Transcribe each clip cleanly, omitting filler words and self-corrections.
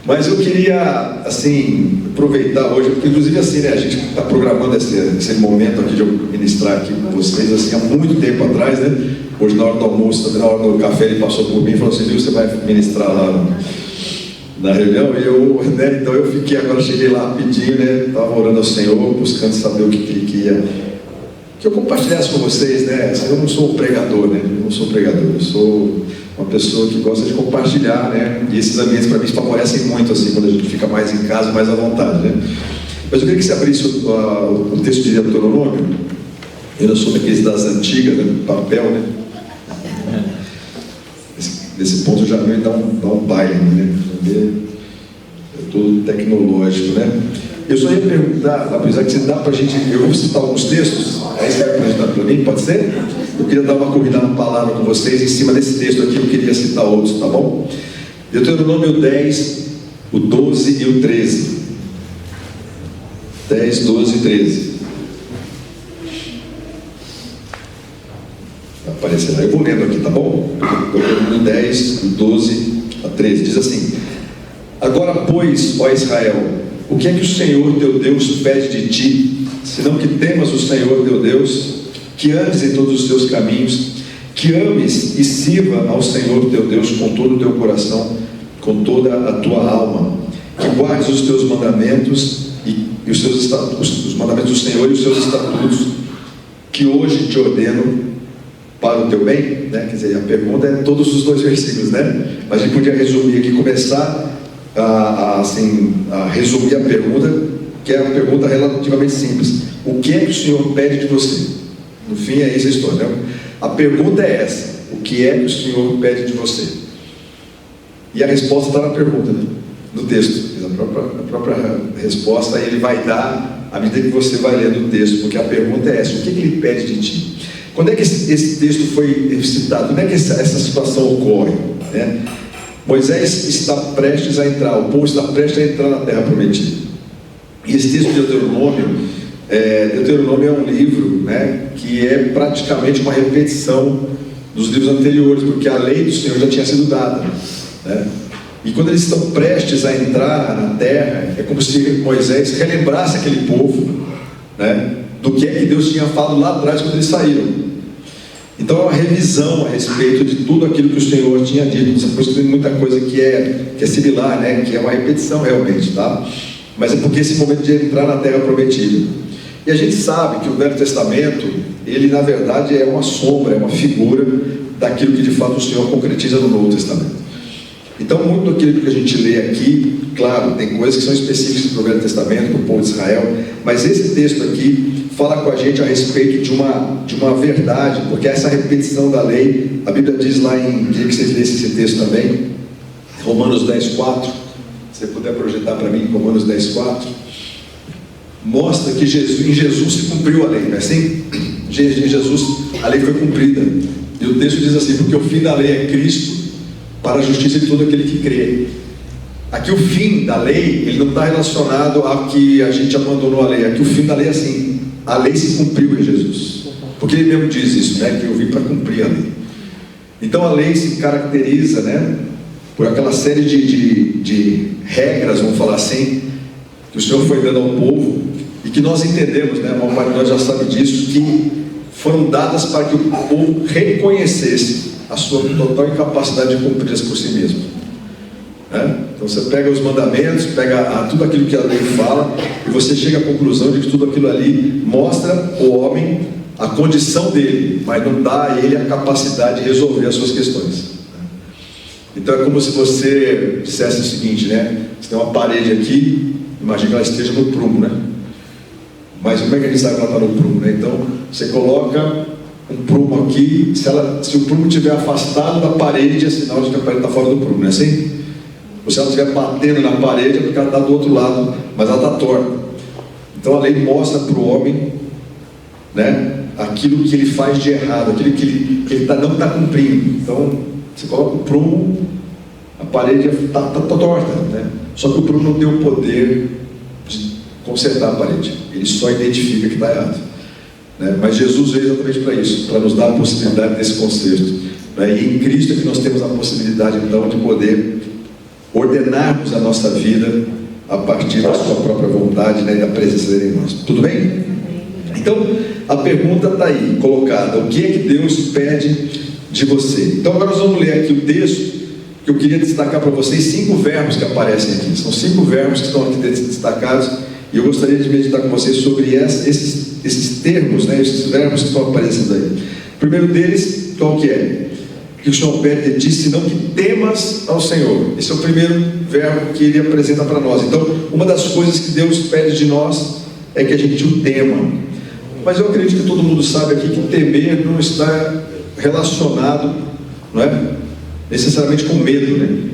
Mas eu queria, assim, aproveitar hoje, porque inclusive assim, né, a gente está programando esse momento aqui de eu ministrar aqui com vocês, assim, há muito tempo atrás, né? Hoje na hora do almoço, também na hora do café, ele passou por mim e falou assim: viu, você vai ministrar lá na reunião? E eu, né, então eu fiquei, agora cheguei lá rapidinho, né? Estava orando ao Senhor, buscando saber o que ele queria que eu compartilhasse com vocês, né? Eu não sou um pregador, né? Eu não sou um pregador, eu sou uma pessoa que gosta de compartilhar, né? E esses ambientes para mim favorecem muito, assim, quando a gente fica mais em casa, mais à vontade, né? Mas eu queria que você abrisse o texto de Deuteronômio. Eu não sou daqueles das antigas, né? Papel, né? Nesse ponto já me dá um baile, né? É tudo tecnológico, né? Eu só ia perguntar, apesar que você dá para a gente, eu vou citar alguns textos, aí você vai apresentar para mim, pode ser? Eu queria dar uma corrida na palavra com vocês, em cima desse texto aqui eu queria citar outros, tá bom? Deuteronômio 10, o 12 e o 13. 10, 12 e 13. Vai aparecer lá, eu vou lendo aqui, tá bom? Deuteronômio 10, 12 a 13, diz assim: agora, pois, ó Israel, o que é que o Senhor teu Deus pede de ti, senão que temas o Senhor teu Deus, que andes em todos os teus caminhos, que ames e sirva ao Senhor teu Deus com todo o teu coração, com toda a tua alma, que guardes os teus mandamentos e os seus estatutos, os mandamentos do Senhor e os seus estatutos, que hoje te ordeno para o teu bem, né? Quer dizer, a pergunta é todos os 2 versículos, né? Mas a gente podia resumir aqui, começar a resumir a pergunta, que é uma pergunta relativamente simples: o que é que o Senhor pede de você? No fim é isso a história, né? A pergunta é essa: o que é que o Senhor pede de você? E a resposta está na pergunta, né? No texto, a própria resposta aí ele vai dar à medida que você vai lendo o texto, porque a pergunta é essa: o que ele pede de ti? Quando é que esse texto foi citado? Quando é que essa situação ocorre, né? Moisés está prestes a entrar, o povo está prestes a entrar na terra prometida. E esse texto de Deuteronômio é um livro, né, que é praticamente uma repetição dos livros anteriores, porque a lei do Senhor já tinha sido dada, né? E quando eles estão prestes a entrar na terra, é como se Moisés relembrasse aquele povo, né, do que é que Deus tinha falado lá atrás quando eles saíram. Então é uma revisão a respeito de tudo aquilo que o Senhor tinha dito. Depois tem muita coisa que é similar, né? Que é uma repetição realmente, tá? Mas é porque esse momento de entrar na terra prometida. E a gente sabe que o Velho Testamento, ele na verdade é uma sombra, é uma figura daquilo que de fato o Senhor concretiza no Novo Testamento. Então muito daquilo que a gente lê aqui, claro, tem coisas que são específicas para o Velho Testamento, para o povo de Israel, mas esse texto aqui fala com a gente a respeito de uma verdade, porque essa repetição da lei, a Bíblia diz lá queria que vocês lessem esse texto também, Romanos 10, 4, se você puder projetar para mim, Romanos 10, 4, mostra que em Jesus se cumpriu a lei, não é assim? Em Jesus a lei foi cumprida, e o texto diz assim: porque o fim da lei é Cristo, para a justiça de todo aquele que crê. Aqui o fim da lei, ele não está relacionado a que a gente abandonou a lei, aqui o fim da lei é assim: a lei se cumpriu em Jesus, porque ele mesmo diz isso, né? Que eu vim para cumprir a lei. Então a lei se caracteriza, né, por aquela série de regras, vamos falar assim, que o Senhor foi dando ao povo, e que nós entendemos, né, a maior parte de nós já sabe disso, que foram dadas para que o povo reconhecesse a sua total incapacidade de cumpri-las por si mesmo, né? Então você pega os mandamentos, pega tudo aquilo que a lei fala, e você chega à conclusão de que tudo aquilo ali mostra o homem, a condição dele, mas não dá a ele a capacidade de resolver as suas questões. Então é como se você dissesse o seguinte, né? Você tem uma parede aqui, imagina que ela esteja no prumo, né? Mas como é que a gente sabe que ela está no prumo, né? Então você coloca um prumo aqui, se o prumo estiver afastado da parede, é sinal de que a parede está fora do prumo, não é assim? Ou se ela estiver batendo na parede, é porque ela está do outro lado, mas ela está torta. Então a lei mostra para o homem, né, aquilo que ele faz de errado, aquilo que ele não está cumprindo. Então você coloca o prumo, a parede está torta, né? Só que o prumo não tem o poder de consertar a parede, ele só identifica que está errado, né? Mas Jesus veio exatamente para isso, para nos dar a possibilidade desse conserto, né? E em Cristo é que nós temos a possibilidade então de poder ordenarmos a nossa vida a partir da sua própria vontade, né, e da presença dele em nós. Tudo bem? Então, a pergunta está aí, colocada: o que é que Deus pede de você? Então agora nós vamos ler aqui o texto, que eu queria destacar para vocês 5 verbos que aparecem aqui. São 5 verbos que estão aqui destacados, e eu gostaria de meditar com vocês sobre esses termos, né, esses verbos que estão aparecendo aí. O primeiro deles, qual que é? Que o Senhor pede de ti, senão que temas ao Senhor. Esse é o primeiro verbo que ele apresenta para nós. Então, uma das coisas que Deus pede de nós é que a gente o tema. Mas eu acredito que todo mundo sabe aqui que temer não está relacionado, não é, necessariamente com medo, né?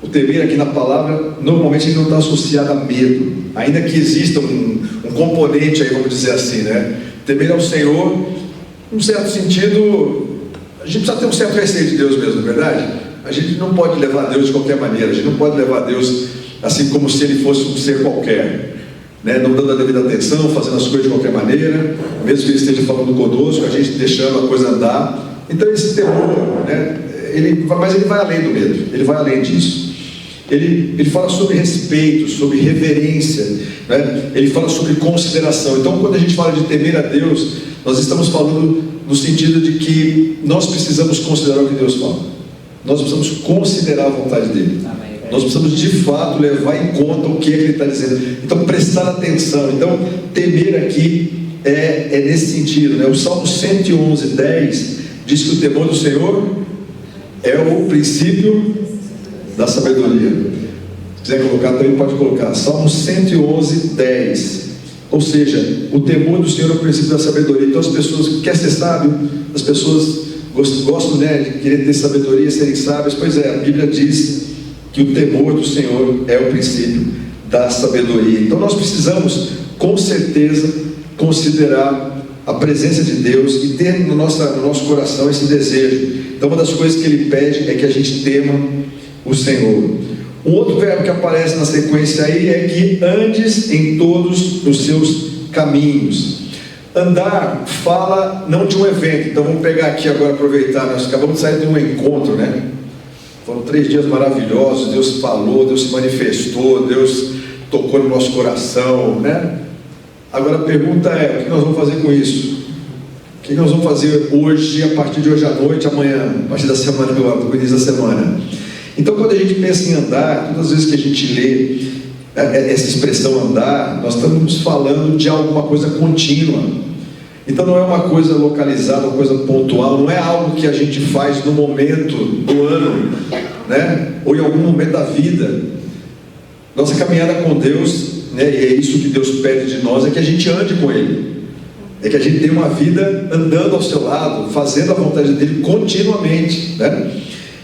O temer aqui na palavra, normalmente ele não está associado a medo, ainda que exista um componente aí, vamos dizer assim, né? Temer ao Senhor, num certo sentido, a gente precisa ter um certo receio de Deus mesmo, não é verdade? A gente não pode levar Deus de qualquer maneira, a gente não pode levar Deus assim como se ele fosse um ser qualquer, né? Não dando a devida atenção, fazendo as coisas de qualquer maneira, mesmo que ele esteja falando conosco, a gente deixando a coisa andar. Então esse temor, né, mas ele vai além do medo, ele vai além disso. Ele fala sobre respeito, sobre reverência, né? Ele fala sobre consideração. Então quando a gente fala de temer a Deus, nós estamos falando no sentido de que nós precisamos considerar o que Deus fala, nós precisamos considerar a vontade dele. Nós precisamos de fato levar em conta o que ele está dizendo. Então prestar atenção. Então temer aqui é nesse sentido, né? O Salmo 111:10 diz que o temor do Senhor é o princípio da sabedoria. Se quiser colocar também pode colocar. Salmo 111:10. Ou seja, o temor do Senhor é o princípio da sabedoria. Então as pessoas, quer ser sábio, as pessoas gostam, né, de querer ter sabedoria, serem sábias. Pois é, a Bíblia diz que o temor do Senhor é o princípio da sabedoria. Então nós precisamos, com certeza, considerar a presença de Deus e ter no nosso coração esse desejo. Então uma das coisas que ele pede é que a gente tema o Senhor. Um outro verbo que aparece na sequência aí é que andes em todos os seus caminhos. Andar fala não de um evento. Então vamos pegar aqui agora, aproveitar, nós acabamos de sair de um encontro, né? Foram 3 dias maravilhosos, Deus falou, Deus se manifestou, Deus tocou no nosso coração, né? Agora a pergunta é, o que nós vamos fazer com isso? O que nós vamos fazer hoje, a partir de hoje à noite, amanhã, a partir da semana, do início da semana? Então quando a gente pensa em andar, todas as vezes que a gente lê essa expressão andar, nós estamos falando de alguma coisa contínua. Então não é uma coisa localizada, uma coisa pontual, não é algo que a gente faz no momento do ano, né? Ou em algum momento da vida. Nossa caminhada com Deus, né, e é isso que Deus pede de nós, é que a gente ande com Ele, é que a gente tenha uma vida andando ao seu lado, fazendo a vontade dele continuamente, né?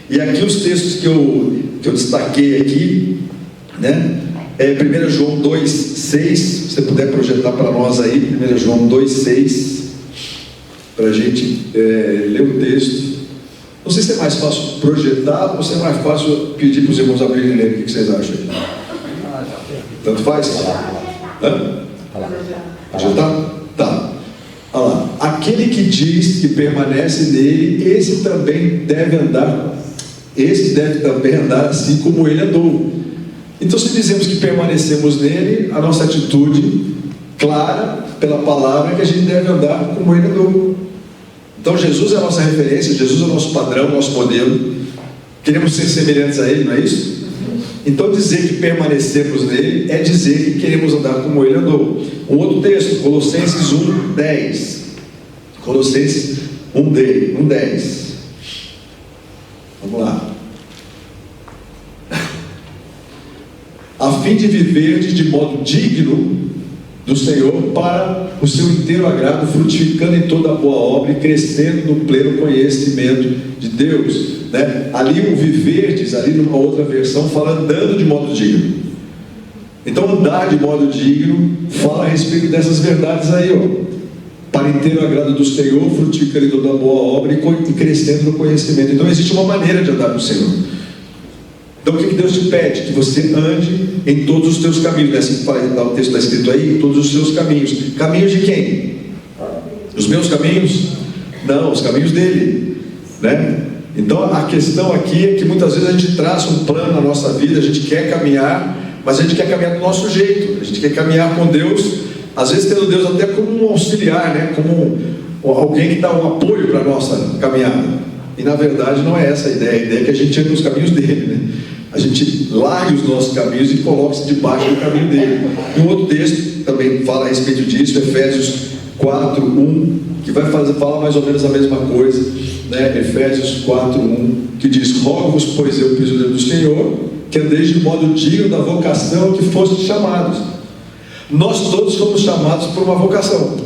E aqui os textos que eu destaquei aqui, né? 1 João 2,6, se você puder projetar para nós aí, 1 João 2,6, para a gente ler o texto. Não sei se é mais fácil projetar ou se é mais fácil pedir para os irmãos abrirem e lerem. O que vocês acham aí? Tanto faz? Projetar? Tá. Olha lá. Aquele que diz que permanece nele, esse também deve também andar assim como ele andou. Então, se dizemos que permanecemos nele, a nossa atitude clara pela palavra é que a gente deve andar como ele andou. Então Jesus é a nossa referência, Jesus é o nosso padrão, o nosso modelo. Queremos ser semelhantes a ele, não é isso? Então dizer que permanecemos nele é dizer que queremos andar como ele andou. Um outro texto, Colossenses 1:10. Colossenses 1:10. Vamos lá. A fim de viver de modo digno do Senhor, para o seu inteiro agrado, frutificando em toda a boa obra e crescendo no pleno conhecimento de Deus, né? Ali o viverdes, ali numa outra versão, fala andando de modo digno. Então andar de modo digno fala a respeito dessas verdades aí, ó. Para inteiro agrado do Senhor, frutificando em toda a boa obra e crescendo no conhecimento. Então existe uma maneira de andar com o Senhor. Então o que Deus te pede? Que você ande em todos os teus caminhos, né? Assim que o texto está escrito aí, em todos os seus caminhos. Caminhos de quem? Os meus caminhos? Não, os caminhos dele, né? Então a questão aqui é que muitas vezes a gente traça um plano na nossa vida, a gente quer caminhar, mas a gente quer caminhar do nosso jeito, a gente quer caminhar com Deus, às vezes tendo Deus até como um auxiliar, né? Como alguém que dá um apoio para a nossa caminhada. E na verdade não é essa a ideia é que a gente ande nos caminhos dele, né? A gente largue os nossos caminhos e coloque-se debaixo do caminho dele. E um outro texto também fala a respeito disso, Efésios 4:1, que vai falar mais ou menos a mesma coisa, né? Efésios 4:1, que diz: rogo-vos, pois eu, prisioneiro do Senhor, que andeis de modo digno da vocação que fostes chamados. Nós todos fomos chamados por uma vocação.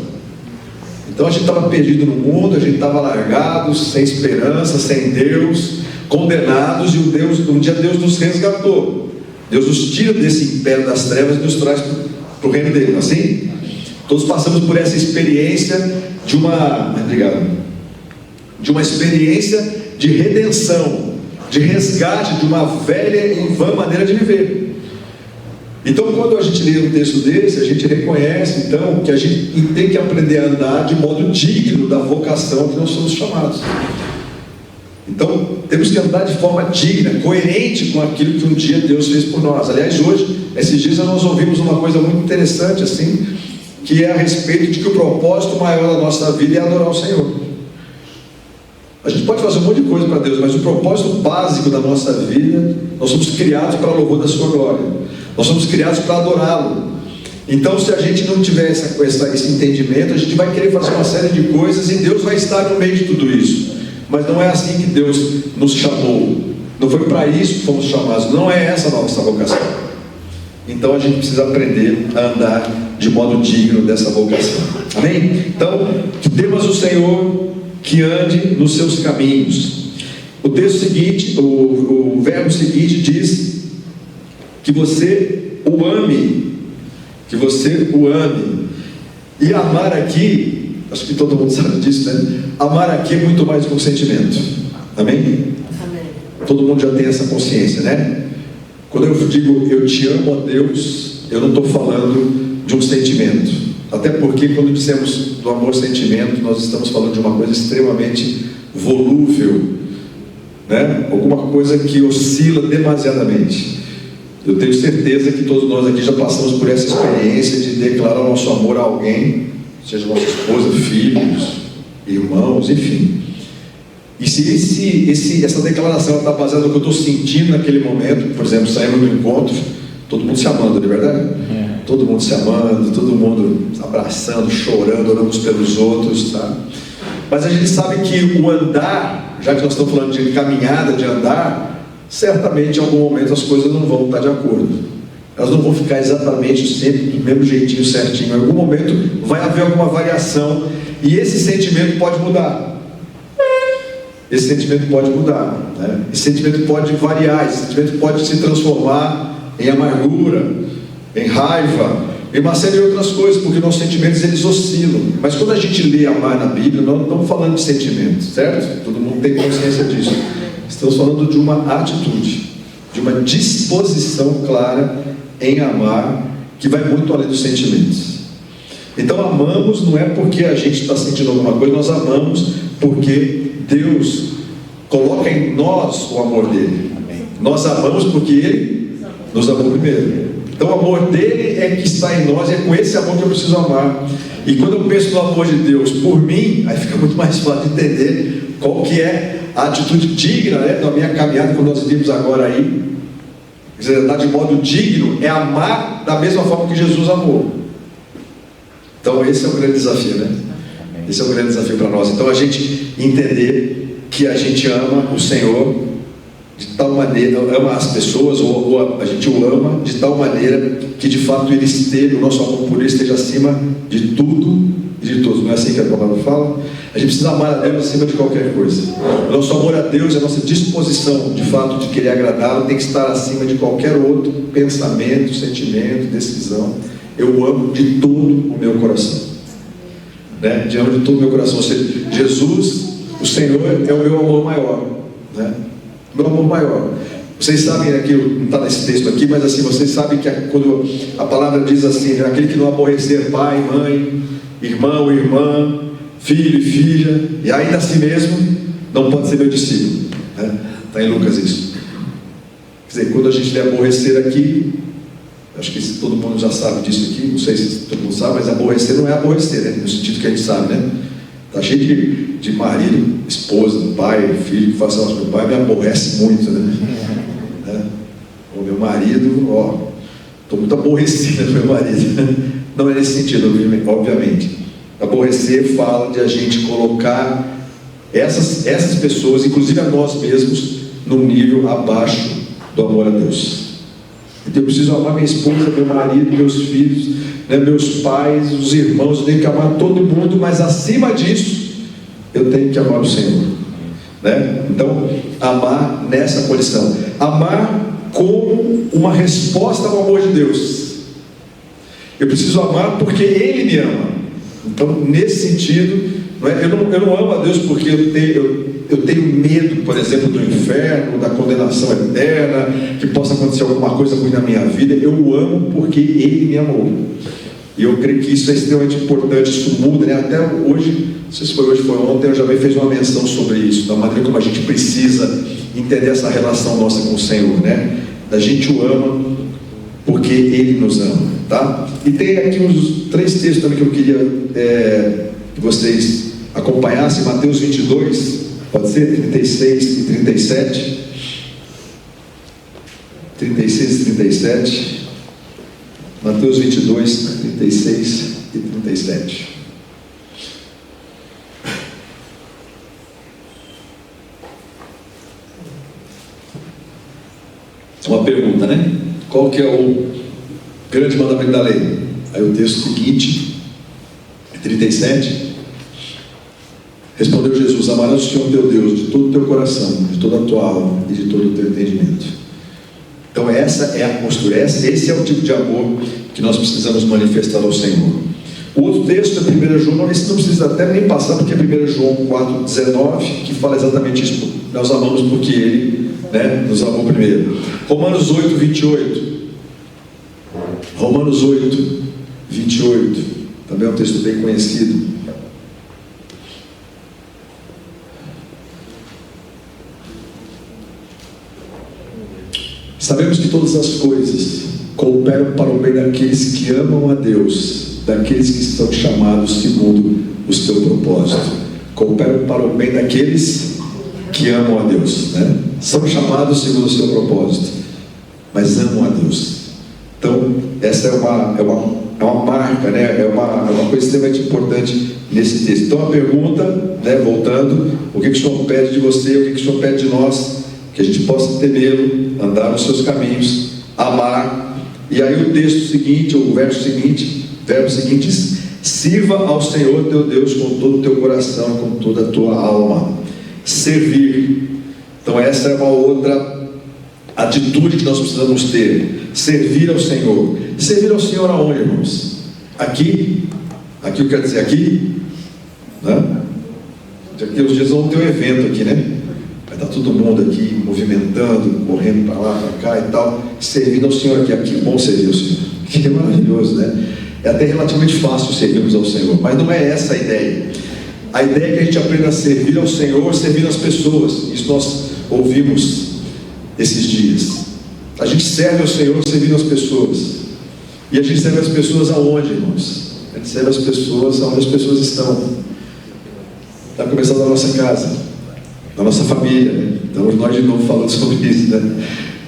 Então a gente estava perdido no mundo, a gente estava largado, sem esperança, sem Deus, condenados, e um dia Deus nos resgatou. Deus nos tira desse império das trevas e nos traz para o reino dele, não é assim? Todos passamos por essa experiência de uma experiência de redenção, de resgate de uma velha e vã maneira de viver. Então, quando a gente lê um texto desse, a gente reconhece, então, que a gente tem que aprender a andar de modo digno da vocação que nós somos chamados. Então, temos que andar de forma digna, coerente com aquilo que um dia Deus fez por nós. Aliás, hoje, esses dias nós ouvimos uma coisa muito interessante, assim, que é a respeito de que o propósito maior da nossa vida é adorar o Senhor. A gente pode fazer um monte de coisa para Deus, mas o propósito básico da nossa vida, nós somos criados para o louvor da sua glória. Nós somos criados para adorá-lo. Então, se a gente não tiver esse entendimento, a gente vai querer fazer uma série de coisas e Deus vai estar no meio de tudo isso. Mas não é assim que Deus nos chamou. Não foi para isso que fomos chamados. Não é essa a nossa vocação. Então a gente precisa aprender a andar de modo digno dessa vocação. Amém? Então, que temas o Senhor que ande nos seus caminhos. O texto seguinte, o verbo seguinte diz que você o ame. Que você o ame. E amar aqui, acho que todo mundo sabe disso, né? Amar aqui é muito mais do que um sentimento. Amém? Amém. Todo mundo já tem essa consciência, né? Quando eu digo eu te amo a Deus, eu não estou falando de um sentimento. Até porque quando dizemos do amor-sentimento, nós estamos falando de uma coisa extremamente volúvel, né? Alguma coisa que oscila demasiadamente. Eu tenho certeza que todos nós aqui já passamos por essa experiência de declarar o nosso amor a alguém, seja nossa esposa, filhos, irmãos, enfim. E se essa declaração está baseada no que eu estou sentindo naquele momento, por exemplo, saímos do encontro, todo mundo se amando, não é verdade? Todo mundo se amando, todo mundo abraçando, chorando, orando uns pelos outros, tá? Mas a gente sabe que o andar, já que nós estamos falando de caminhada, de andar, certamente em algum momento as coisas não vão estar de acordo. Elas não vão ficar exatamente sempre do mesmo jeitinho, certinho. Em algum momento vai haver alguma variação e esse sentimento pode mudar. Esse sentimento pode mudar, né? Esse sentimento pode variar, esse sentimento pode se transformar em amargura, em raiva, em uma série de outras coisas, porque nossos sentimentos eles oscilam. Mas quando a gente lê amar na Bíblia, nós não estamos falando de sentimentos, certo? Todo mundo tem consciência disso. Estamos falando de uma atitude, de uma disposição clara em amar, que vai muito além dos sentimentos. Então amamos não é porque a gente está sentindo alguma coisa, nós amamos porque Deus coloca em nós o amor dele. Amém. Nós amamos porque Ele nos amou primeiro. Então o amor dele é que está em nós, é com esse amor que eu preciso amar. E quando eu penso no amor de Deus por mim, aí fica muito mais fácil de entender qual que é a atitude digna, né, da minha caminhada, como nós vimos agora aí. Quer dizer, andar de modo digno é amar da mesma forma que Jesus amou. Então esse é o grande desafio, né? Esse é o grande desafio para nós. Então a gente entender que a gente ama o Senhor de tal maneira, ama as pessoas, ou a gente o ama de tal maneira que de fato Ele esteja, o nosso amor por Ele esteja acima de tudo e de todos. Não é assim que a palavra fala? A gente precisa amar a Deus acima de qualquer coisa. O nosso amor a Deus, a nossa disposição de fato de querer agradá-lo tem que estar acima de qualquer outro pensamento, sentimento, decisão. Eu amo de todo o meu coração, né? De amo de todo o meu coração. Ou seja, Jesus, o Senhor é o meu amor maior, né? Meu amor maior. Vocês sabem aqui, não está nesse texto aqui, mas assim, vocês sabem que quando a palavra diz assim, né? Aquele que não aborrecer pai, mãe, irmão, irmã, filho e filha, e ainda assim mesmo, não pode ser meu discípulo. Está em Lucas isso. Quer dizer, quando a gente lê aborrecer aqui, acho que todo mundo já sabe disso aqui, não sei se todo mundo sabe, mas aborrecer não é aborrecer, né? No sentido que a gente sabe, né? Está cheio de marido, esposa, pai, filho, que fala assim: meu pai me aborrece muito, né? O meu marido, estou muito aborrecido com meu marido. Não é nesse sentido, obviamente. Aborrecer fala de a gente colocar essas pessoas, inclusive a nós mesmos, num nível abaixo do amor a Deus. Então eu preciso amar minha esposa, meu marido, meus filhos, né, meus pais, os irmãos. Eu tenho que amar todo mundo, mas acima disso eu tenho que amar o Senhor, né? Então, amar nessa condição, amar como uma resposta ao amor de Deus. Eu preciso amar porque Ele me ama. Então, nesse sentido, não é? eu não amo a Deus porque eu tenho medo, por exemplo, do inferno, da condenação eterna, que possa acontecer alguma coisa ruim na minha vida. Eu o amo porque Ele me amou. E eu creio que isso é extremamente importante. Isso muda, né? Até hoje, não sei se foi hoje, foi ontem, eu já fez uma menção sobre isso, da maneira como a gente precisa entender essa relação nossa com o Senhor, né? A gente o ama porque Ele nos ama, tá? E tem aqui uns 3 textos também que eu queria que vocês acompanhassem. Mateus 22, pode ser? 36 e 37. 36 e 37. Mateus 22, 36 e 37. Uma pergunta, né? Qual que é o grande mandamento da lei? Aí o texto seguinte, 37. Respondeu Jesus: amarás o Senhor teu Deus de todo o teu coração, de toda a tua alma e de todo o teu entendimento. Então essa é a postura, esse é o tipo de amor que nós precisamos manifestar ao Senhor. O outro texto é 1 João, esse não precisa até nem passar, porque é 1 João 4,19, que fala exatamente isso. Nós amamos porque Ele, né, nos amou primeiro. Romanos 8, 28. Romanos 8, 28. Também é um texto bem conhecido. Sabemos que todas as coisas cooperam para o bem daqueles que amam a Deus, daqueles que estão chamados segundo o seu propósito. Cooperam para o bem daqueles que amam a Deus, né? São chamados segundo o seu propósito, mas amam a Deus. Então, essa é uma marca, né? É uma coisa extremamente importante nesse texto. Então, a pergunta, né, voltando: o que o Senhor pede de você, o que o Senhor pede de nós? Que a gente possa temê-lo, andar nos seus caminhos, amar. E aí o texto seguinte, o verbo seguinte diz: sirva ao Senhor teu Deus com todo o teu coração, com toda a tua alma. Servir. Então essa é uma outra atitude que nós precisamos ter. Servir ao Senhor. Servir ao Senhor aonde, irmãos? Aqui eu quero dizer aqui, né? Daqui uns dias vamos ter um evento aqui, né? Vai estar todo mundo aqui movimentando, correndo para lá, para cá e tal, servindo ao Senhor aqui. Que bom servir ao Senhor, que é maravilhoso, né? É até relativamente fácil servirmos ao Senhor, mas não é essa a ideia. A ideia é que a gente aprenda a servir ao Senhor, servindo as pessoas. Isso nós ouvimos esses dias. A gente serve ao Senhor servindo as pessoas. E a gente serve as pessoas aonde, irmãos? A gente serve as pessoas aonde as pessoas estão. Está começando na nossa casa, na nossa família, né? Então nós de novo falando sobre isso, né?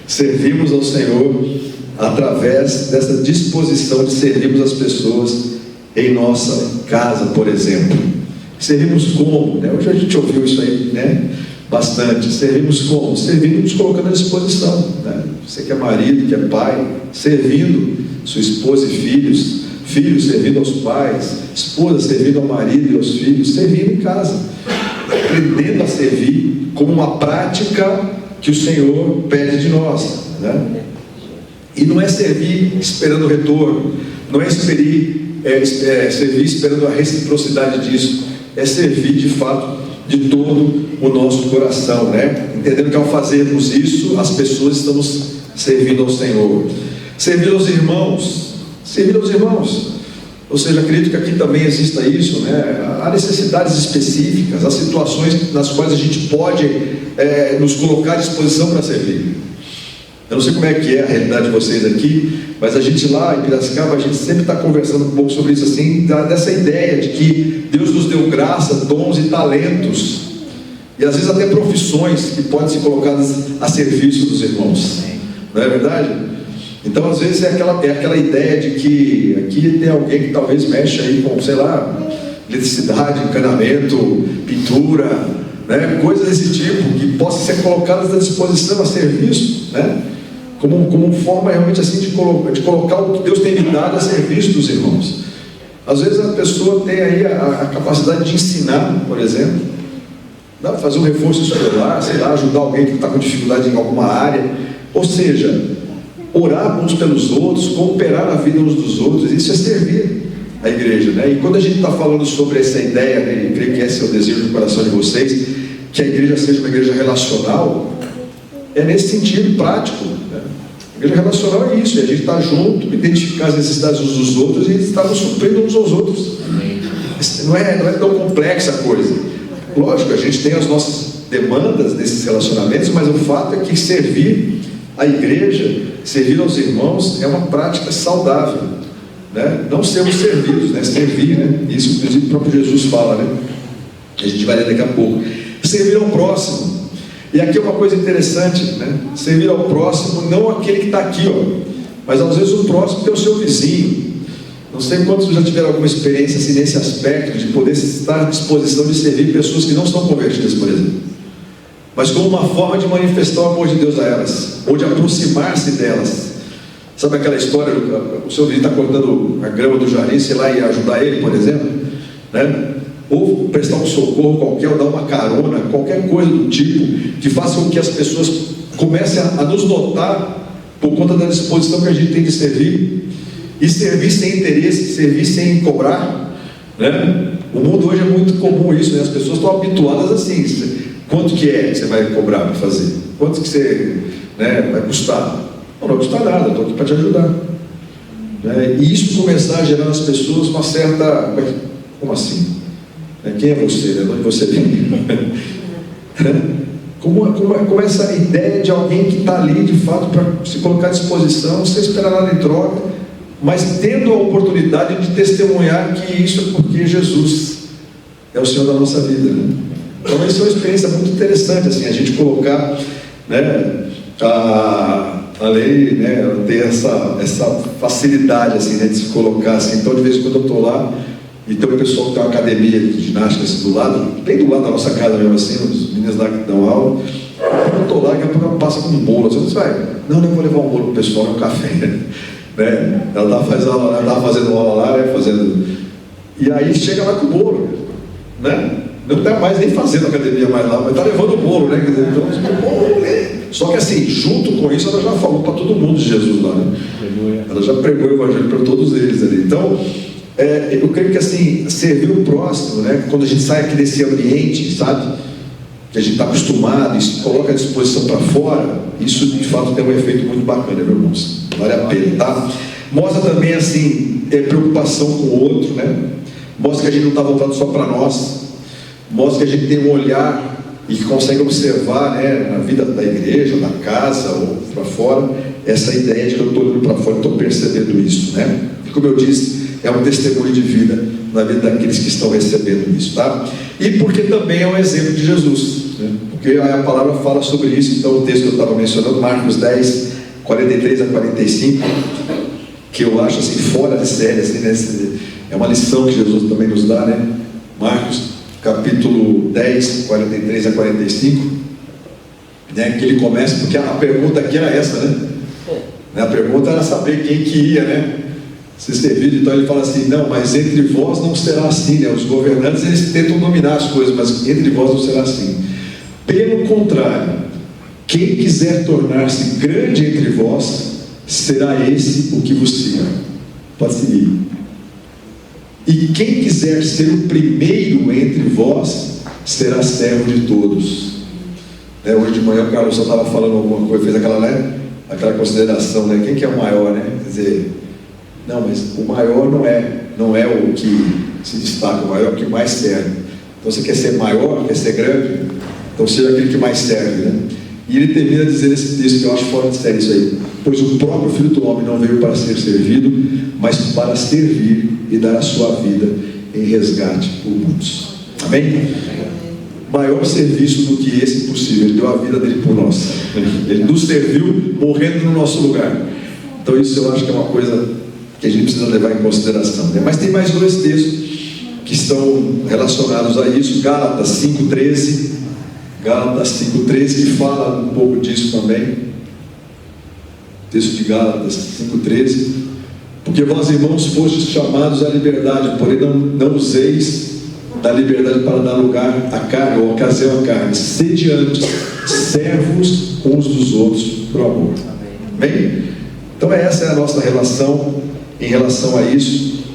Servimos ao Senhor através dessa disposição de servirmos as pessoas em nossa casa, por exemplo. Servimos como, né? Hoje a gente ouviu isso aí, né? Bastante. Servimos como? Servindo, nos colocando à disposição, né? Você que é marido, que é pai, servindo sua esposa e filhos, filhos servindo aos pais, esposa servindo ao marido e aos filhos, servindo em casa, aprendendo a servir como uma prática que o Senhor pede de nós, né? E não é servir esperando o retorno, não é servir esperando a reciprocidade disso, é servir de fato de todo o nosso coração, né? Entendendo que ao fazermos isso, as pessoas estamos servindo ao Senhor. Servir aos irmãos, Ou seja, acredito que aqui também exista isso, né? Há necessidades específicas, há situações nas quais a gente pode nos colocar à disposição para servir. Eu não sei como é que é a realidade de vocês aqui, mas a gente lá em Piracicaba, a gente sempre está conversando um pouco sobre isso, assim, dessa ideia de que Deus nos deu graça, dons e talentos, e às vezes até profissões que podem ser colocadas a serviço dos irmãos. Não é verdade? Então, às vezes, é aquela ideia de que aqui tem alguém que talvez mexa aí com, sei lá, eletricidade, encanamento, pintura, né? Coisas desse tipo, que possam ser colocadas à disposição a serviço, né? Como forma realmente assim de colocar o que Deus tem me dado a serviço dos irmãos. Às vezes a pessoa tem aí a capacidade de ensinar, por exemplo, dá para fazer um reforço escolar, sei lá, ajudar alguém que está com dificuldade em alguma área, ou seja, orar uns pelos outros, cooperar na vida uns dos outros, isso é servir a igreja, né? E quando a gente está falando sobre essa ideia, né, e creio que esse é o desejo do coração de vocês, que a igreja seja uma igreja relacional, é nesse sentido prático, né? A igreja relacional é isso, é a gente estar junto, identificar as necessidades uns dos outros e estar nos suprindo uns aos outros. Não é tão complexa a coisa. Lógico, a gente tem as nossas demandas nesses relacionamentos, mas o fato é que servir a igreja, servir aos irmãos, é uma prática saudável, né? Não sermos servidos, né? Servir, né? Isso inclusive o próprio Jesus fala, né? A gente vai ler daqui a pouco. Servir ao próximo. E aqui é uma coisa interessante, né? Servir ao próximo, não aquele que está aqui, ó, mas às vezes o próximo que é o seu vizinho. Não sei quantos já tiveram alguma experiência assim, nesse aspecto, de poder estar à disposição de servir pessoas que não são convertidas, por exemplo, mas como uma forma de manifestar o amor de Deus a elas, ou de aproximar-se delas. Sabe aquela história, o seu vizinho está cortando a grama do jardim, sei lá, e ajudar ele, por exemplo, né? Ou prestar um socorro qualquer, ou dar uma carona, qualquer coisa do tipo, que faça com que as pessoas comecem a nos notar, por conta da disposição que a gente tem de servir, e servir sem interesse, servir sem cobrar, né? O mundo hoje é muito comum isso, né? As pessoas estão habituadas assim, quanto que você vai cobrar para fazer? Quanto que você, né, vai custar? Não vai custar nada, estou aqui para te ajudar, né? E isso começar a gerar nas pessoas uma certa, como assim? Quem é você? Né? De onde você vem? Como essa ideia de alguém que está ali de fato para se colocar à disposição, sem esperar nada em troca, mas tendo a oportunidade de testemunhar que isso é porque Jesus é o Senhor da nossa vida, né? Então isso é uma experiência muito interessante, assim, a gente colocar, né, a lei, né, ter essa facilidade assim, né, de se colocar assim. Então de vez em quando eu estou lá e tem um pessoal que tem uma academia de ginástica assim, do lado, bem do lado da nossa casa mesmo assim, os meninos lá que dão aula, eu estou lá, daqui a pouco ela passa com um bolo, assim, você vai, não vou levar um bolo para o pessoal, é um café, né? Ela estava fazendo aula lá, né, e aí chega lá com o bolo, né? Não está mais nem fazendo academia mais lá, mas está levando o bolo, né? Quer dizer, então, só que assim, junto com isso, ela já falou para todo mundo de Jesus lá, né? Ela já pregou o evangelho para todos eles ali. Então, eu creio que assim, servir o próximo, né? Quando a gente sai aqui desse ambiente, sabe? Que a gente está acostumado e se coloca à disposição para fora, isso de fato tem um efeito muito bacana, meus irmãos. Vale a pena, tá? Mostra também assim, preocupação com o outro, né? Mostra que a gente não está voltado só para nós. Mostra que a gente tem um olhar e que consegue observar, né, na vida da igreja, na casa ou para fora, essa ideia de que eu estou olhando para fora e estou percebendo isso, né? E como eu disse, é um testemunho de vida na vida daqueles que estão recebendo isso, tá? E porque também é um exemplo de Jesus, né? Porque a palavra fala sobre isso. Então o texto que eu estava mencionando, Marcos 10, 43 a 45, que eu acho assim, fora de série, assim, né? É uma lição que Jesus também nos dá, né? Marcos capítulo 10, 43 a 45, né? Que ele começa, porque a pergunta aqui era essa, né? A pergunta era saber quem que ia, né, ser servido. Então ele fala assim, não, mas entre vós não será assim, né? Os governantes, eles tentam dominar as coisas, mas entre vós não será assim. Pelo contrário, quem quiser tornar-se grande entre vós, será esse o que vos siga. Pode seguir. E quem quiser ser o primeiro entre vós, será servo de todos. Hoje de manhã o Carlos só estava falando alguma coisa, fez aquela, né, aquela consideração, né? Quem que é o maior, né? Quer dizer, não, mas o maior não é não é o que se destaca, o maior é o que mais serve. Então você quer ser maior, quer ser grande, então seja aquele que mais serve, né? E ele termina dizendo esse texto que eu acho fora de série isso aí: pois o próprio Filho do Homem não veio para ser servido, mas para servir e dar a sua vida em resgate por muitos. Amém? Maior serviço do que esse impossível. Ele deu a vida dele por nós, ele nos serviu morrendo no nosso lugar. Então isso eu acho que é uma coisa que a gente precisa levar em consideração, né? Mas tem mais dois textos que estão relacionados a isso. Gálatas 5,13, que fala um pouco disso também. Texto de Gálatas 5,13: porque vós, irmãos, fostes chamados à liberdade, porém não useis da liberdade para dar lugar à carne, ou ocasião à carne. Sede antes servos uns dos outros por amor. Amém? Então essa é a nossa relação em relação a isso.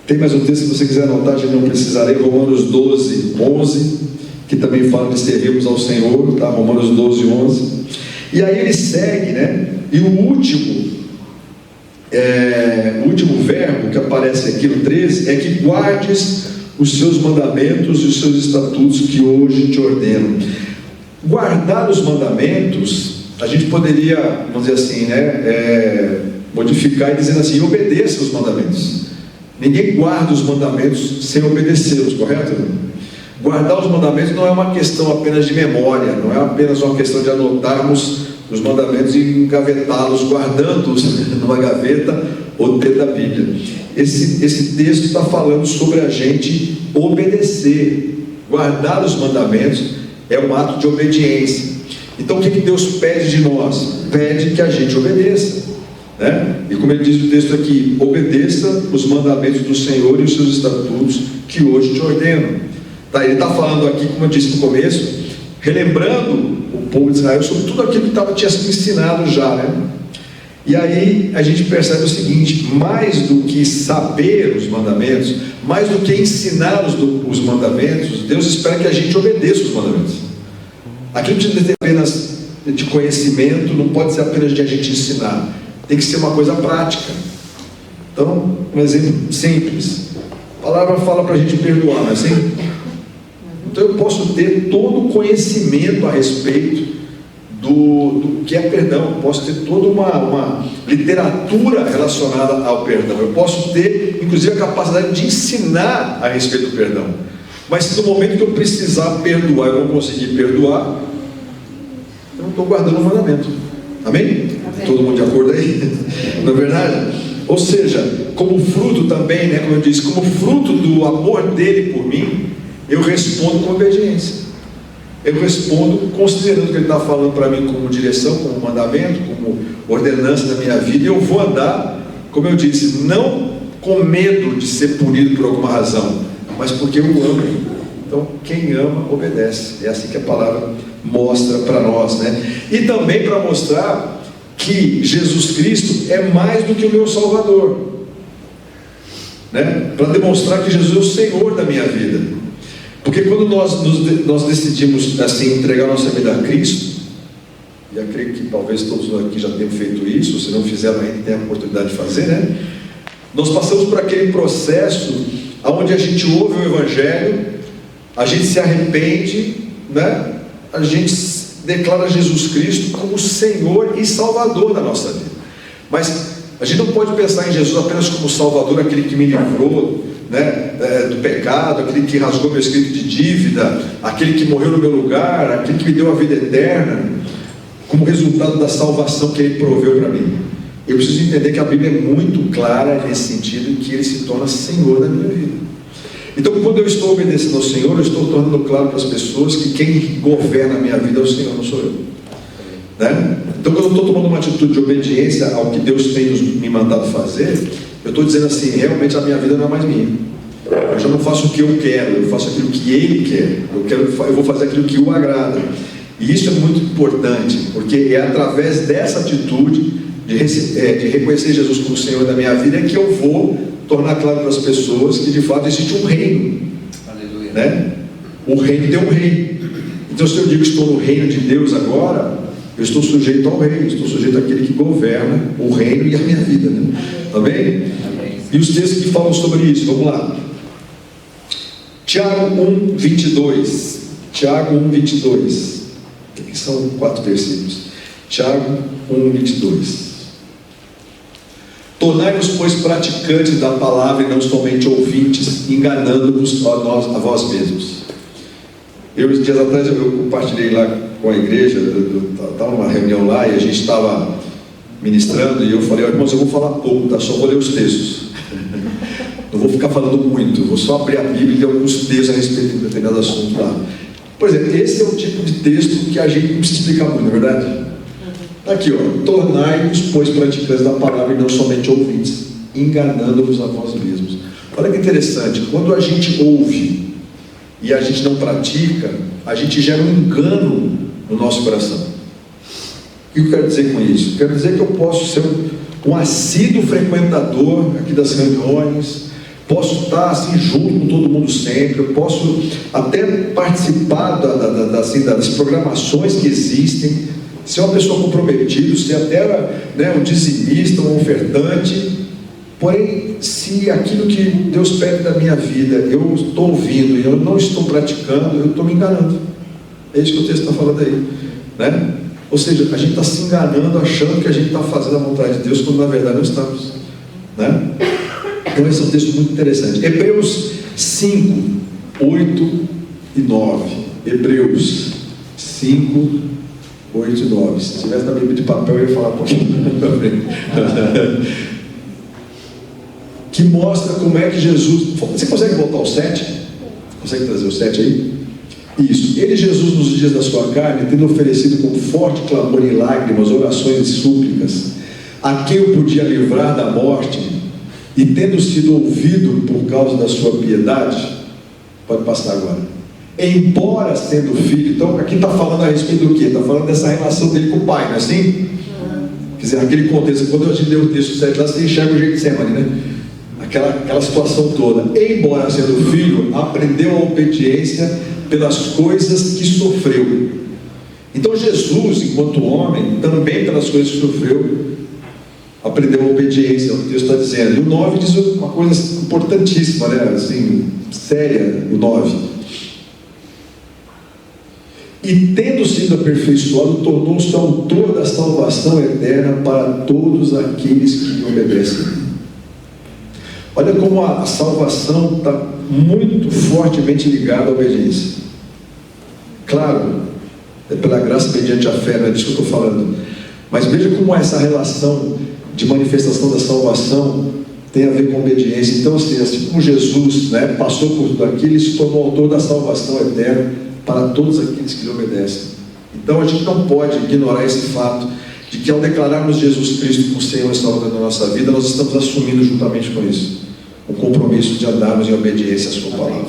Tem mais um texto, se você quiser anotar, a gente não precisarei. Romanos 12:11, que também fala de servirmos ao Senhor, tá? Romanos 12:11. E aí ele segue, né? E o último verbo que aparece aqui no 13 é que guardes os seus mandamentos e os seus estatutos que hoje te ordeno. Guardar os mandamentos, a gente poderia, vamos dizer assim, né, modificar e dizendo assim: obedeça os mandamentos. Ninguém guarda os mandamentos sem obedecê-los, correto? Guardar os mandamentos não é uma questão apenas de memória, não é apenas uma questão de anotarmos os mandamentos e engavetá-los, guardando-os numa gaveta ou dentro da Bíblia. Esse texto está falando sobre a gente obedecer. Guardar os mandamentos é um ato de obediência. Então o que Deus pede de nós? Pede que a gente obedeça, né? E como ele diz no texto aqui: obedeça os mandamentos do Senhor e os seus estatutos que hoje te ordeno. Tá, ele está falando aqui, como eu disse no começo, relembrando o povo de Israel sobre tudo aquilo que tinha sido ensinado já, né? E aí a gente percebe o seguinte: mais do que saber os mandamentos, mais do que ensinar os mandamentos, Deus espera que a gente obedeça os mandamentos. Aquilo que precisa ter apenas de conhecimento, não pode ser apenas de a gente ensinar, tem que ser uma coisa prática. Então, um exemplo simples: a palavra fala para a gente perdoar, não é assim? Então eu posso ter todo o conhecimento a respeito do que é perdão, eu posso ter toda uma literatura relacionada ao perdão, eu posso ter inclusive a capacidade de ensinar a respeito do perdão, mas se no momento que eu precisar perdoar eu não conseguir perdoar, eu não estou guardando o mandamento. Amém? Amém. Todo mundo de acordo aí? Não é verdade? Ou seja, como fruto também, né, como eu disse, como fruto do amor dele por mim, eu respondo com obediência. Eu respondo considerando o que ele está falando para mim como direção, como mandamento, como ordenança da minha vida. E eu vou andar, como eu disse, não com medo de ser punido por alguma razão, mas porque eu amo. Então quem ama obedece. É assim que a palavra mostra para nós, né? E também para mostrar que Jesus Cristo é mais do que o meu Salvador, né? Para demonstrar que Jesus é o Senhor da minha vida. Porque quando nós decidimos assim entregar nossa vida a Cristo, e eu creio que talvez todos aqui já tenham feito isso, se não fizeram ainda tem a oportunidade de fazer, né? Nós passamos por aquele processo onde a gente ouve o Evangelho, a gente se arrepende, né? A gente declara Jesus Cristo como Senhor e Salvador da nossa vida. Mas a gente não pode pensar em Jesus apenas como Salvador, aquele que me livrou, né, do pecado, aquele que rasgou meu escrito de dívida, aquele que morreu no meu lugar, aquele que me deu a vida eterna, como resultado da salvação que ele proveu para mim. Eu preciso entender que a Bíblia é muito clara nesse sentido, que ele se torna Senhor da minha vida. Então quando eu estou obedecendo ao Senhor, eu estou tornando claro para as pessoas que quem governa a minha vida é o Senhor, não sou eu, né? Então quando eu estou tomando uma atitude de obediência ao que Deus tem me mandado fazer, eu estou dizendo assim: realmente a minha vida não é mais minha. Eu já não faço o que eu quero, eu faço aquilo que Ele quer. Eu vou fazer aquilo que o agrada. E isso é muito importante, porque é através dessa atitude de reconhecer Jesus como Senhor da minha vida que eu vou tornar claro para as pessoas que de fato existe um reino. Aleluia. Né? O reino tem um rei. Então se eu digo que estou no reino de Deus agora, eu estou sujeito ao rei, estou sujeito àquele que governa o reino e a minha vida, né? Tá bem? E os textos que falam sobre isso, vamos lá. Tiago 1, 22. Tiago 1, 22. Aqui são 4 versículos. Tiago 1, 22. Tornai-vos, pois, praticantes da palavra e não somente ouvintes, enganando-vos a vós mesmos. Dias atrás eu compartilhei lá com a igreja, eu estava numa reunião lá e a gente estava ministrando e eu falei, irmãos, eu vou falar pouco, tá? Só vou ler os textos. Não vou ficar falando muito, vou só abrir a Bíblia e ler alguns textos a respeito de determinado assunto lá. Pois é, esse é o tipo de texto que a gente não precisa explicar muito, não é verdade? Aqui, ó, tornai-vos, pois, praticantes da palavra e não somente ouvintes, enganando-vos a vós mesmos. Olha que interessante, quando a gente ouve e a gente não pratica, a gente gera um engano no nosso coração. O que eu quero dizer com isso? Quero dizer que eu posso ser um assíduo frequentador aqui das reuniões, posso estar assim junto com todo mundo sempre, eu posso até participar das programações que existem, ser uma pessoa comprometida, ser até um dizimista, um ofertante. Porém, se aquilo que Deus pede da minha vida eu estou ouvindo e eu não estou praticando, eu estou me enganando. É isso que o texto está falando aí, né? Ou seja, a gente está se enganando achando que a gente está fazendo a vontade de Deus, quando na verdade não estamos, né? Então esse é um texto muito interessante. Hebreus 5, 8 e 9. Hebreus 5, 8 e 9. Se tivesse na Bíblia de papel, eu ia falar um pouquinho. Que mostra como é que Jesus... Você consegue voltar ao 7? Consegue trazer o 7 aí? Isso. Ele, Jesus, nos dias da sua carne, tendo oferecido com forte clamor e lágrimas, orações e súplicas, a quem o podia livrar da morte, e tendo sido ouvido por causa da sua piedade, pode passar agora, embora sendo filho, então aqui está falando a respeito do quê? Está falando dessa relação dele com o pai, não é assim? Quer dizer, aquele contexto, quando a gente lê o texto 7 lá, você enxerga o jeito de ser, né? Aquela situação toda. Embora sendo filho, aprendeu a obediência pelas coisas que sofreu. Então Jesus, enquanto homem, também pelas coisas que sofreu, aprendeu a obediência, é o que Deus está dizendo. E o 9 diz uma coisa importantíssima, né? Assim, séria, o 9. E tendo sido aperfeiçoado, tornou-se autor da salvação eterna para todos aqueles que lhe obedecem. Olha como a salvação está muito fortemente ligada à obediência. Claro, é pela graça mediante a fé, não é disso que eu estou falando. Mas veja como essa relação de manifestação da salvação tem a ver com obediência. Então, assim como Jesus, né, passou por tudo aquilo, ele se tornou autor da salvação eterna para todos aqueles que lhe obedecem. Então a gente não pode ignorar esse fato de que ao declararmos Jesus Cristo como Senhor e Salvador da nossa vida, nós estamos assumindo juntamente com isso o compromisso de andarmos em obediência à sua palavra.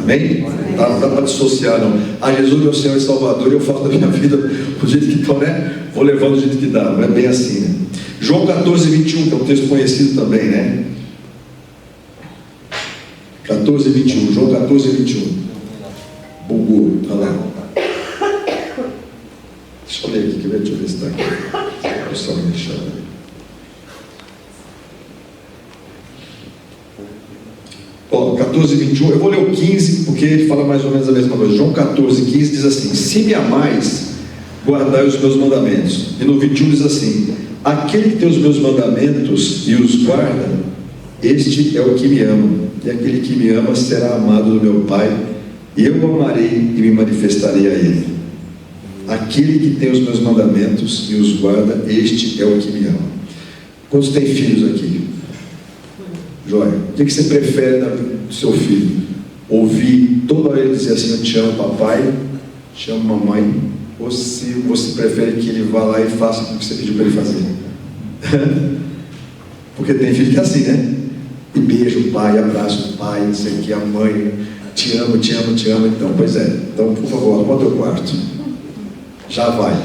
Amém? Não dá para dissociar, não. Jesus meu Senhor e Salvador, eu faço da minha vida do jeito que estou, né? Vou levando do jeito que dá, não é bem assim, né? João 14, 21, que é um texto conhecido também, né? 14, 21, João 14, 21. Bugou, olha lá. Deixa eu ler aqui, deixa eu ver se está aqui. Vou só me deixar. Ó, 14, 21, eu vou ler o 15, porque ele fala mais ou menos a mesma coisa. João 14, 15 diz assim: se me amais, guardai os meus mandamentos. E no 21 diz assim: aquele que tem os meus mandamentos e os guarda, este é o que me ama, e aquele que me ama será amado do meu Pai, e eu o amarei e me manifestarei a ele. Aquele que tem os meus mandamentos e os guarda, este é o que me ama. Quantos tem filhos aqui? Joia, o que você prefere do seu filho? Ouvir toda hora ele dizer assim: eu te amo papai, te amo mamãe, ou se você prefere que ele vá lá e faça o que você pediu para ele fazer? Porque tem filho que é assim, né? E beija o pai, abraça o pai, não sei o que, a mãe, te amo, te amo, te amo. Então, pois é, então por favor, arruma teu quarto, já vai,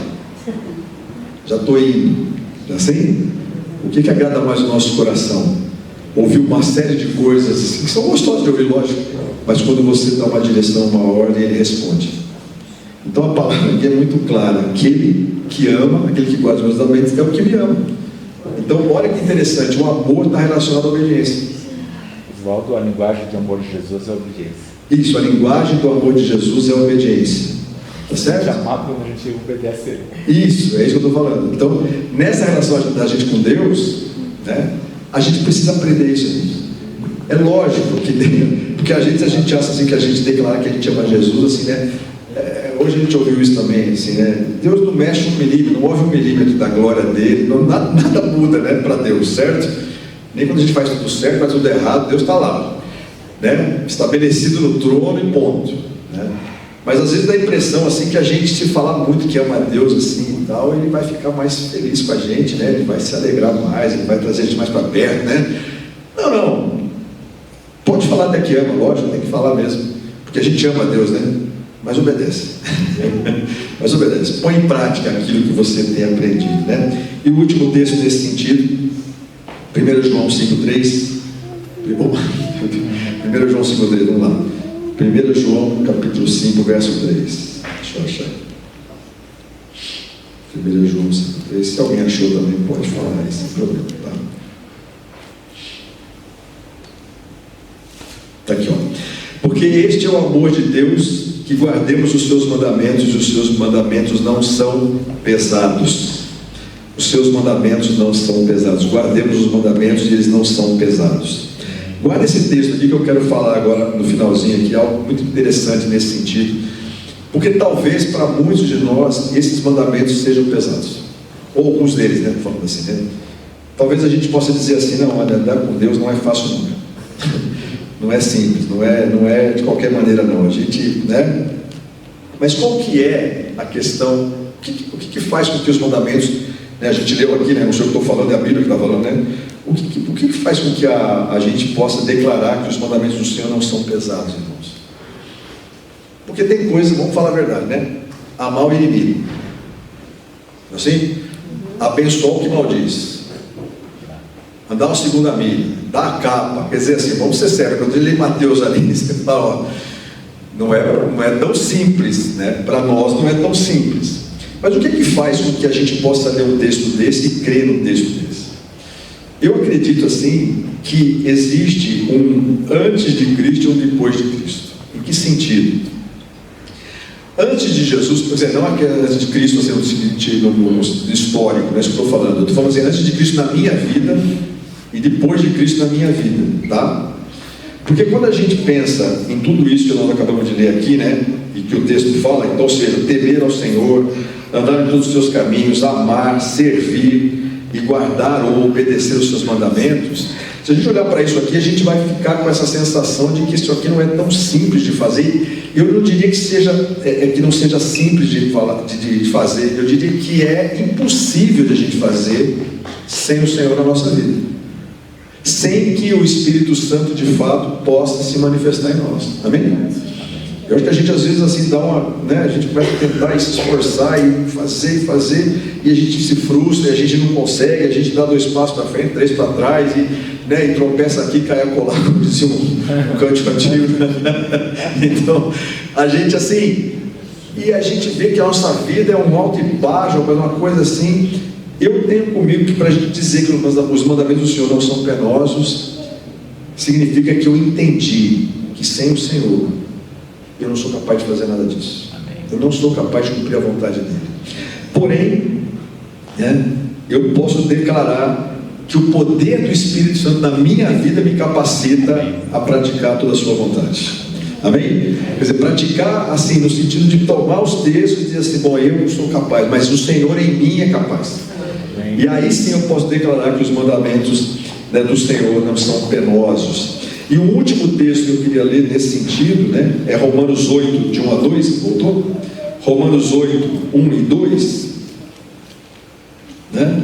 já estou indo, assim? O que agrada mais o nosso coração? Ouvir uma série de coisas assim, que são gostosas de ouvir, lógico, mas quando você dá uma direção, uma ordem, ele responde. Então a palavra aqui é muito clara: aquele que ama, aquele que guarda os meus mandamentos, é o que me ama. Então, olha que interessante, o amor está relacionado à obediência. Oswaldo, a linguagem do amor de Jesus é a obediência. Isso, a linguagem do amor de Jesus é a obediência. Tá A certo? gente amar quando a gente obedece a Ele. Isso, é isso que eu estou falando. Então, nessa relação da gente com Deus, né, a gente precisa aprender isso. É lógico que porque a gente acha assim que a gente declara que a gente ama Jesus, assim, né? Hoje a gente ouviu isso também, assim, né? Deus não mexe um milímetro, não move um milímetro da glória dele, nada muda, né, para Deus, certo? Nem quando a gente faz tudo certo, faz tudo errado, Deus está lá, né? Estabelecido no trono e ponto, né? Mas às vezes dá a impressão assim que a gente, se falar muito que ama a Deus assim e tal, ele vai ficar mais feliz com a gente, né? Ele vai se alegrar mais, ele vai trazer a gente mais para perto, né? Não. Pode falar até que ama, lógico, tem que falar mesmo, porque a gente ama a Deus, né? Mas obedece. Mas obedece. Põe em prática aquilo que você tem aprendido, né? E o último texto nesse sentido, 1 João 5,3. 1 João 5,3, vamos lá. 1 João capítulo 5, verso 3. Deixa eu achar. 1 João 5,3. Se alguém achou também, pode falar aí, sem problema, tá? Está aqui, ó. Porque este é o amor de Deus, que guardemos os seus mandamentos, e os seus mandamentos não são pesados. Os seus mandamentos não são pesados. Guardemos os mandamentos e eles não são pesados. Guarda esse texto aqui que eu quero falar agora no finalzinho aqui, algo muito interessante nesse sentido. Porque talvez para muitos de nós esses mandamentos sejam pesados. Ou alguns deles, né? Falando assim, né? Talvez a gente possa dizer assim, não, olha, andar com Deus não é fácil nunca. Não é simples, não é de qualquer maneira não. A gente, né? Mas qual que é a questão? O que faz com que os mandamentos, né? A gente leu aqui, né? Não sei o que eu estou falando, é a Bíblia que está falando, né? O que faz com que a gente possa declarar que os mandamentos do Senhor não são pesados, irmãos? Porque tem coisa, vamos falar a verdade, né? Amar o inimigo, assim? Abençoar o que maldiz, andar uma segunda milha, dar a capa, quer dizer assim, vamos ser sérios, quando eu li Mateus ali, você fala, ó, não é tão simples, né? Para nós não é tão simples. Mas o que faz com que a gente possa ler um texto desse e crer num texto desse? Eu acredito assim que existe um antes de Cristo e um depois de Cristo. Em que sentido? Antes de Jesus, por exemplo, não antes de Cristo assim, no sentido histórico, não é isso que eu estou falando. Eu estou falando assim, antes de Cristo na minha vida e depois de Cristo na minha vida, tá? Porque quando a gente pensa em tudo isso que nós acabamos de ler aqui, né? E que o texto fala, então, ou seja, temer ao Senhor, andar em todos os seus caminhos, amar, servir e guardar ou obedecer os seus mandamentos. Se a gente olhar para isso aqui, a gente vai ficar com essa sensação de que isso aqui não é tão simples de fazer. Eu não diria que que não seja simples de fazer, eu diria que é impossível de a gente fazer sem o Senhor na nossa vida, sem que o Espírito Santo de fato possa se manifestar em nós. Amém? Eu acho que a gente às vezes assim dá né, a gente vai tentar se esforçar e fazer, e a gente se frustra, e a gente não consegue, a gente dá 2 passos para frente, 3 para trás, e tropeça aqui, cai a colar, como dizia um cântico antigo. Então, a gente assim, e a gente vê que a nossa vida é um alto e baixo, uma coisa assim. Eu tenho comigo que para a gente dizer que os mandamentos do Senhor não são penosos, significa que eu entendi que sem o Senhor eu não sou capaz de fazer nada disso. Amém. Eu não sou capaz de cumprir a vontade dele. Porém, né, eu posso declarar que o poder do Espírito Santo na minha vida me capacita a praticar toda a sua vontade. Amém? Quer dizer, praticar assim, no sentido de tomar os textos e dizer assim, bom, eu não sou capaz, mas o Senhor em mim é capaz. Amém. E aí sim eu posso declarar que os mandamentos, né, do Senhor não são penosos. E o último texto que eu queria ler nesse sentido, né, é Romanos 8, de 1 a 2, voltou? Romanos 8, 1 e 2, né?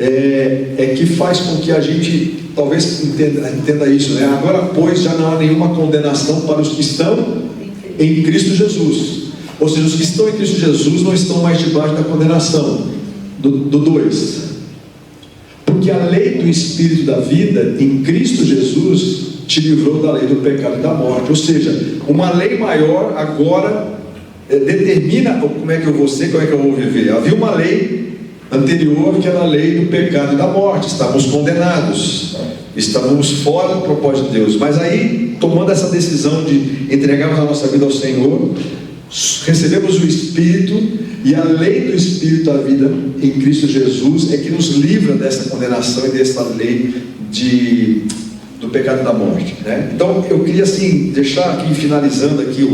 É que faz com que a gente talvez entenda isso, né? Agora, pois, já não há nenhuma condenação para os que estão em Cristo Jesus. Ou seja, os que estão em Cristo Jesus não estão mais debaixo da condenação. Do 2. Porque a lei do Espírito da vida em Cristo Jesus te livrou da lei do pecado e da morte. Ou seja, uma lei maior agora determina como é que eu vou ser, como é que eu vou viver. Havia uma lei anterior, que era a lei do pecado e da morte. Estávamos condenados, estávamos fora do propósito de Deus. Mas aí, tomando essa decisão de entregarmos a nossa vida ao Senhor, recebemos o Espírito, e a lei do Espírito da vida em Cristo Jesus é que nos livra dessa condenação e dessa lei do pecado e da morte, né? Então eu queria assim deixar aqui, finalizando aqui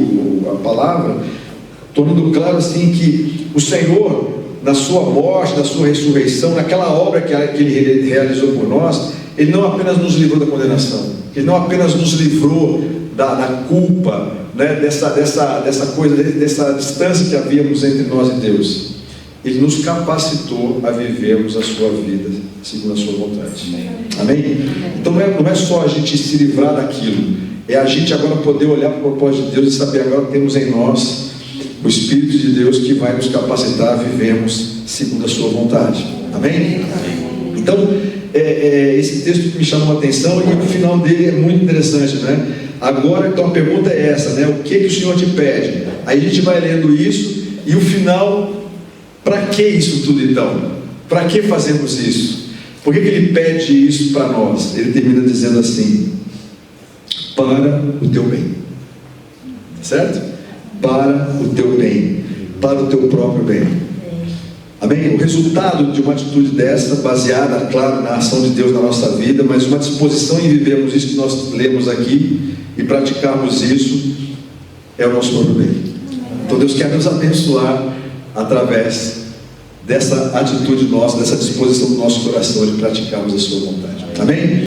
a palavra, tornando claro assim que o Senhor, na sua morte, na sua ressurreição, naquela obra que Ele realizou por nós, Ele não apenas nos livrou da condenação, Ele não apenas nos livrou da culpa, né, dessa coisa, dessa distância que havíamos entre nós e Deus. Ele nos capacitou a vivermos a sua vida segundo a sua vontade. Amém? Então não é só a gente se livrar daquilo, é a gente agora poder olhar para o propósito de Deus e saber agora que temos em nós o Espírito de Deus que vai nos capacitar a vivermos segundo a sua vontade. Amém? Então esse texto que me chamou a atenção, e o final dele é muito interessante, né? Agora, então a pergunta é essa, né? O que o Senhor te pede? Aí a gente vai lendo isso, e o final, para que isso tudo então? Para que fazemos isso? Por que Ele pede isso para nós? Ele termina dizendo assim: para o teu bem. Certo? Para o teu bem, para o teu próprio bem. Amém? O resultado de uma atitude dessa, baseada, claro, na ação de Deus na nossa vida, mas uma disposição em vivermos isso que nós lemos aqui e praticarmos isso, é o nosso próprio bem. Então Deus quer nos abençoar através dessa atitude nossa, dessa disposição do nosso coração de praticarmos a sua vontade. Amém?